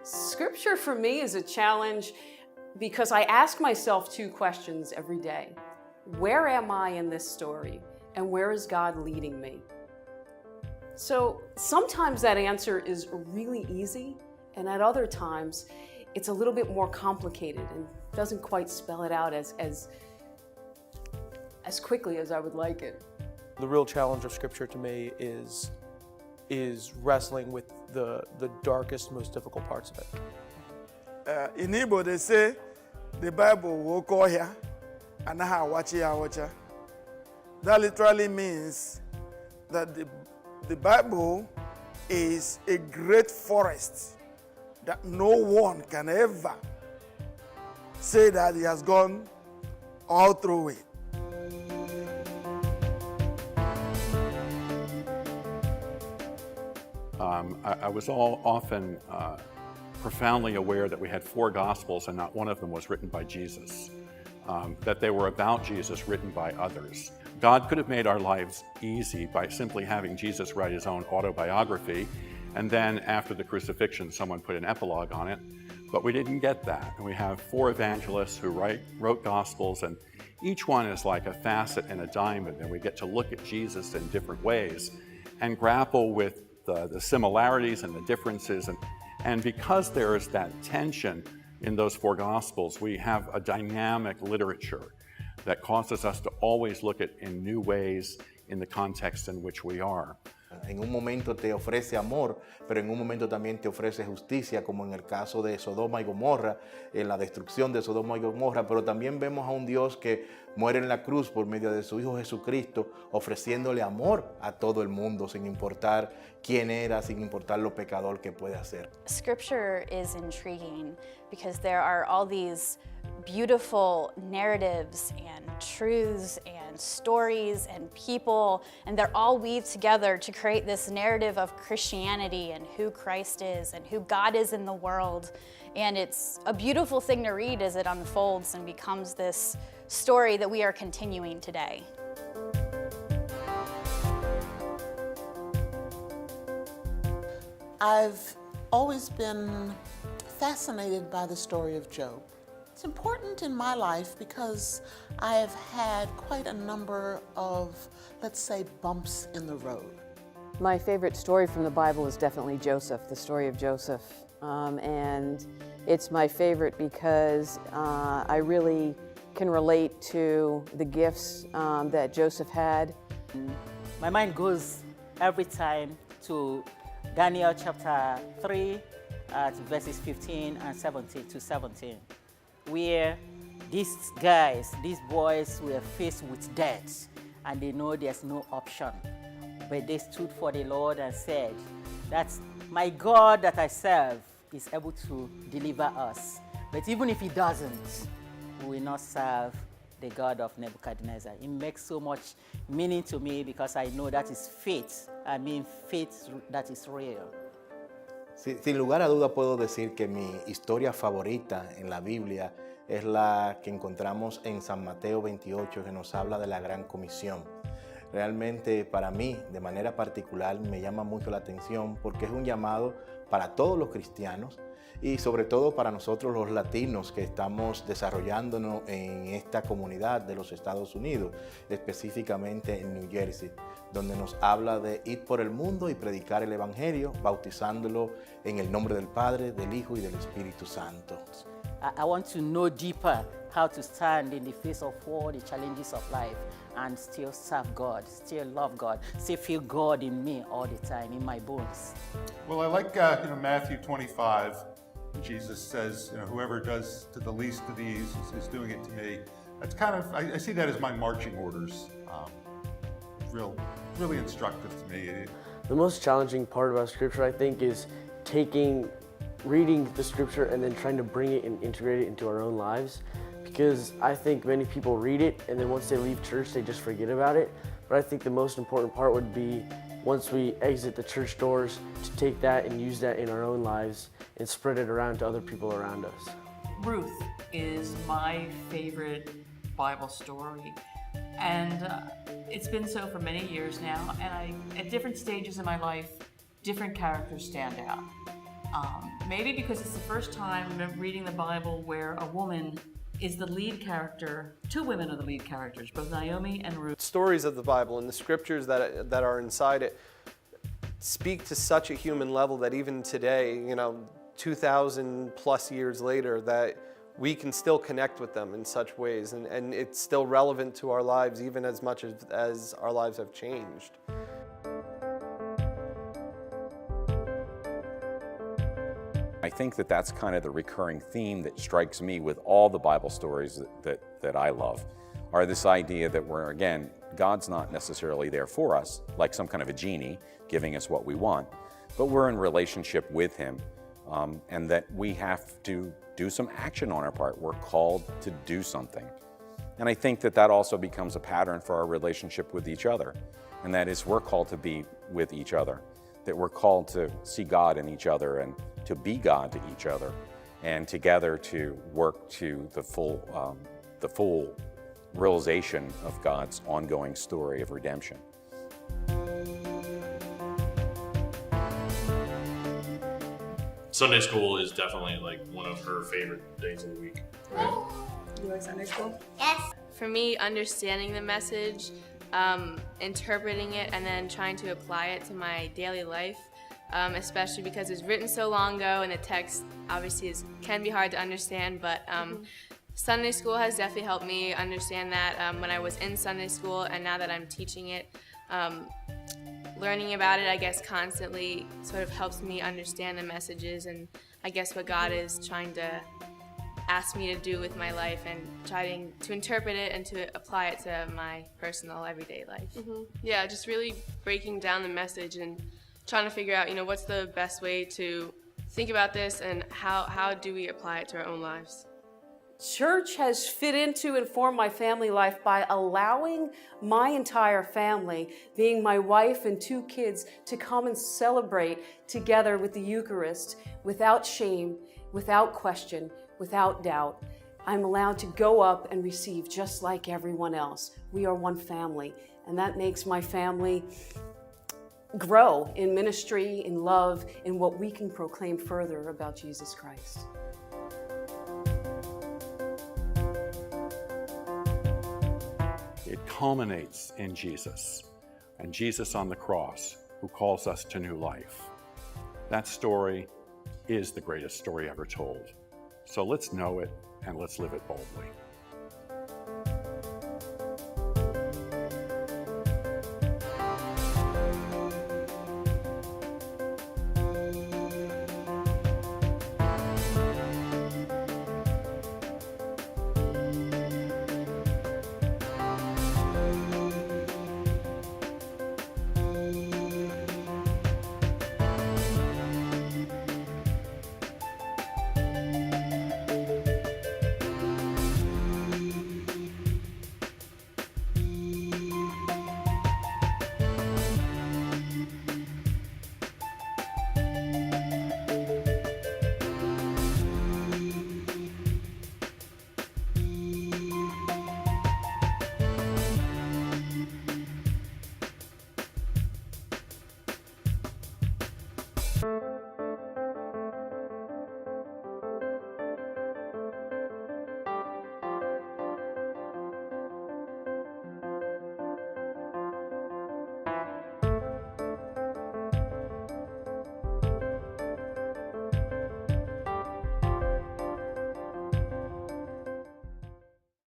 Scripture for me is a challenge because I ask myself two questions every day. Where am I in this story? And where is God leading me? So sometimes that answer is really easy, and at other times it's a little bit more complicated and doesn't quite spell it out as quickly as I would like it. The real challenge of Scripture to me is wrestling with the darkest, most difficult parts of it. In Igbo, they say the Bible will call here and watcha. That literally means that the Bible is a great forest that no one can ever say that he has gone all through it. I was often profoundly aware that we had 4 Gospels and not one of them was written by Jesus, that they were about Jesus written by others. God could have made our lives easy by simply having Jesus write his own autobiography, and then after the crucifixion someone put an epilogue on it, but we didn't get that. And we have 4 evangelists who wrote Gospels, and each one is like a facet in a diamond, and we get to look at Jesus in different ways and grapple with the similarities and the differences. And because there is that tension in those 4 Gospels, we have a dynamic literature that causes us to always look at in new ways in the context in which we are. En un momento te ofrece amor, pero en un momento también te ofrece justicia, como en el caso de Sodoma y Gomorra, en la destrucción de Sodoma y Gomorra, pero también vemos a un Dios que muere en la cruz por medio de su Hijo Jesucristo, ofreciéndole amor a todo el mundo, sin importar quién era, sin importar lo pecador que puede hacer. Scripture is intriguing because there are all these beautiful narratives and truths and stories and people, and they're all weaved together to create this narrative of Christianity and who Christ is and who God is in the world. And it's a beautiful thing to read as it unfolds and becomes this story that we are continuing today. I've always been fascinated by the story of Job. It's important in my life because I have had quite a number of, let's say, bumps in the road. My favorite story from the Bible is definitely Joseph, the story of Joseph. And it's my favorite because I really can relate to the gifts that Joseph had. My mind goes every time to Daniel chapter 3, verses 15 and 17 to 17. Where these guys, these boys were faced with death and they know there's no option. But they stood for the Lord and said, that's my God that I serve is able to deliver us. But even if he doesn't, we will not serve the God of Nebuchadnezzar. It makes so much meaning to me because I know that is faith. I mean faith that is real. Sin lugar a duda puedo decir que mi historia favorita en la Biblia es la que encontramos en San Mateo 28, que nos habla de la Gran Comisión. Realmente para mí, de manera particular, me llama mucho la atención porque es un llamado para todos los cristianos y sobre todo para nosotros los latinos que estamos desarrollándonos en esta comunidad de los Estados Unidos, específicamente en New Jersey, donde nos habla de ir por el mundo y predicar el Evangelio, bautizándolo en el nombre del Padre, del Hijo y del Espíritu Santo. I want to know deeper how to stand in the face of all the challenges of life and still serve God, still love God, still feel God in me all the time, in my bones. Well, I like Matthew 25. Jesus says, whoever does to the least of these is doing it to me. That's kind of, I see that as my marching orders. Really instructive to me. The most challenging part about Scripture, I think, is reading the Scripture and then trying to bring it and integrate it into our own lives. Because I think many people read it and then once they leave church, they just forget about it. But I think the most important part would be once we exit the church doors to take that and use that in our own lives and spread it around to other people around us. Ruth is my favorite Bible story. And it's been so for many years now. And at different stages in my life, different characters stand out. Maybe because it's the first time reading the Bible where a woman is the lead character. Two women are the lead characters, both Naomi and Ruth. Stories of the Bible and the scriptures that are inside it speak to such a human level that even today, 2,000 plus years later, that we can still connect with them in such ways, and it's still relevant to our lives even as much as our lives have changed. I think that that's kind of the recurring theme that strikes me with all the Bible stories that I love, are this idea that we're, again, God's not necessarily there for us, like some kind of a genie giving us what we want, but we're in relationship with Him, and that we have to do some action on our part. We're called to do something. And I think that that also becomes a pattern for our relationship with each other, and that is we're called to be with each other, that we're called to see God in each other and to be God to each other, and together to work to the full realization of God's ongoing story of redemption. Sunday school is definitely like one of her favorite days of the week. Right? You like Sunday school? Yes. For me, understanding the message, interpreting it, and then trying to apply it to my daily life, especially because it's written so long ago and the text obviously can be hard to understand, but Sunday school has definitely helped me understand that when I was in Sunday school, and now that I'm teaching it, learning about it, I guess, constantly sort of helps me understand the messages and I guess what God is trying to ask me to do with my life, and trying to interpret it and to apply it to my personal everyday life. Yeah, just really breaking down the message and trying to figure out, what's the best way to think about this and how do we apply it to our own lives. Church has fit into and formed my family life by allowing my entire family, being my wife and 2 kids, to come and celebrate together with the Eucharist without shame, without question, without doubt. I'm allowed to go up and receive just like everyone else. We are one family, and that makes my family grow in ministry, in love, in what we can proclaim further about Jesus Christ. It culminates in Jesus, and Jesus on the cross, who calls us to new life. That story is the greatest story ever told. So let's know it and let's live it boldly.